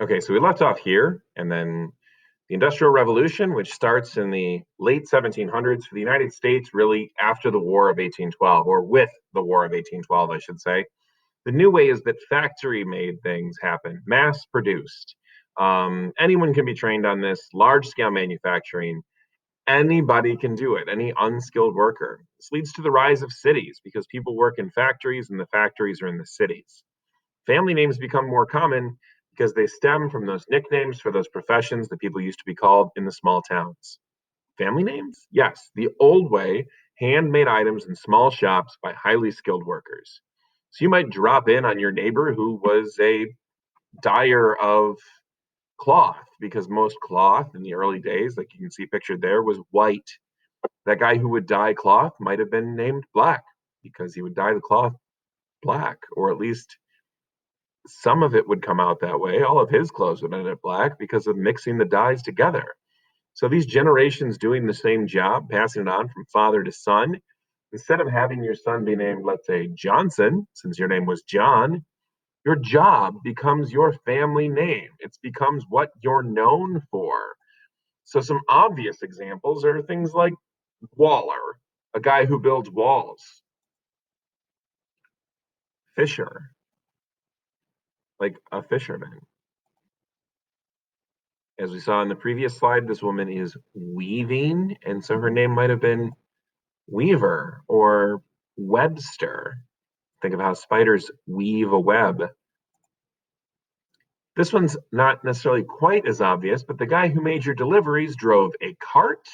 Okay, so we left off here, and then the Industrial Revolution, which starts in the late 1700s for the United States, really after the War of 1812, or with the War of 1812, I should say. The new way is that factory made things happen, mass produced. Anyone can be trained on this, large scale manufacturing. Anybody can do it, any unskilled worker. This leads to the rise of cities because people work in factories and the factories are in the cities. Family names become more common because they stem from those nicknames for those professions that people used to be called in the small towns. Family names? Yes, the old way, handmade items in small shops by highly skilled workers. So you might drop in on your neighbor who was a dyer of cloth because most cloth in the early days, like you can see pictured there, was white. That guy who would dye cloth might have been named Black because he would dye the cloth black, or at least some of it would come out that way. All of his clothes would end up black because of mixing the dyes together. So these generations doing the same job, passing it on from father to son, instead of having your son be named, let's say, Johnson, since your name was John, your job becomes your family name. It becomes what you're known for. So some obvious examples are things like Waller, a guy who builds walls, Fisher, like a fisherman. As we saw in the previous slide, this woman is weaving, and so her name might have been Weaver or Webster. Think of how spiders weave a web. This one's not necessarily quite as obvious, but the guy who made your deliveries drove a cart.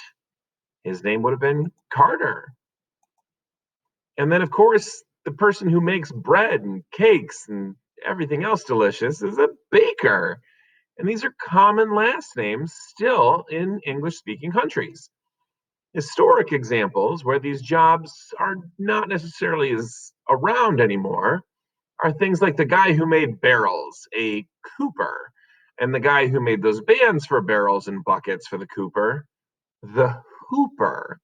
His name would have been Carter. And then, of course, the person who makes bread and cakes and everything else delicious is a baker. And these are common last names still in English speaking countries. Historic examples where these jobs are not necessarily as around anymore are things like the guy who made barrels, a cooper, and the guy who made those bands for barrels and buckets for the cooper, the hooper.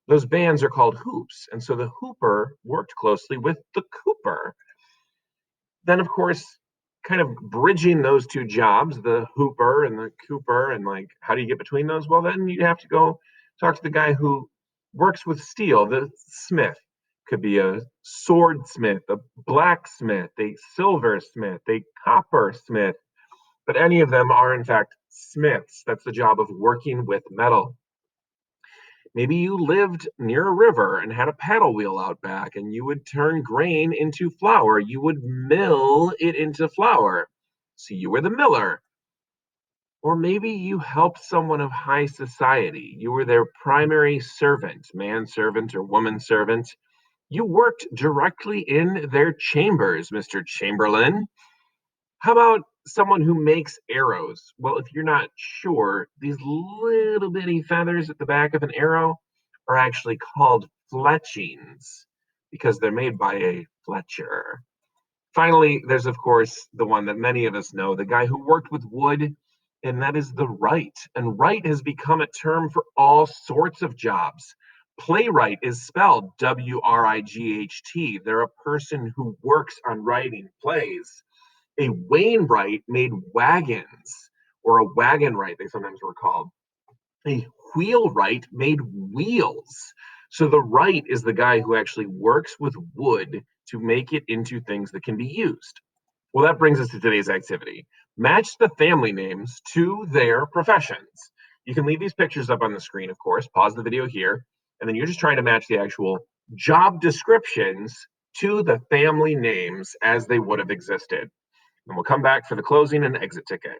Those bands are called hoops, and so the hooper worked closely with the cooper. Then, of course, kind of bridging those two jobs, the hooper and the cooper, and like, how do you get between those? Well, then you have to go talk to the guy who works with steel, the smith. Could be a swordsmith, a blacksmith, a silversmith, a coppersmith, but any of them are, in fact, smiths. That's the job of working with metal. Maybe you lived near a river and had a paddle wheel out back, and you would turn grain into flour. You would mill it into flour. So you were the miller. Or maybe you helped someone of high society. You were their primary servant, manservant or woman servant. You worked directly in their chambers, Mr. Chamberlain. How about someone who makes arrows? Well, if you're not sure, these little bitty feathers at the back of an arrow are actually called fletchings because they're made by a fletcher. Finally, there's, of course, the one that many of us know, the guy who worked with wood, and that is the wright. And wright has become a term for all sorts of jobs. Playwright is spelled Wright. They're a person who works on writing plays. A Wainwright made wagons, or a wagonwright, they sometimes were called. A wheelwright made wheels. So the wright is the guy who actually works with wood to make it into things that can be used. Well, that brings us to today's activity. Match the family names to their professions. You can leave these pictures up on the screen, of course. Pause the video here, and then you're just trying to match the actual job descriptions to the family names as they would have existed. And we'll come back for the closing and exit ticket.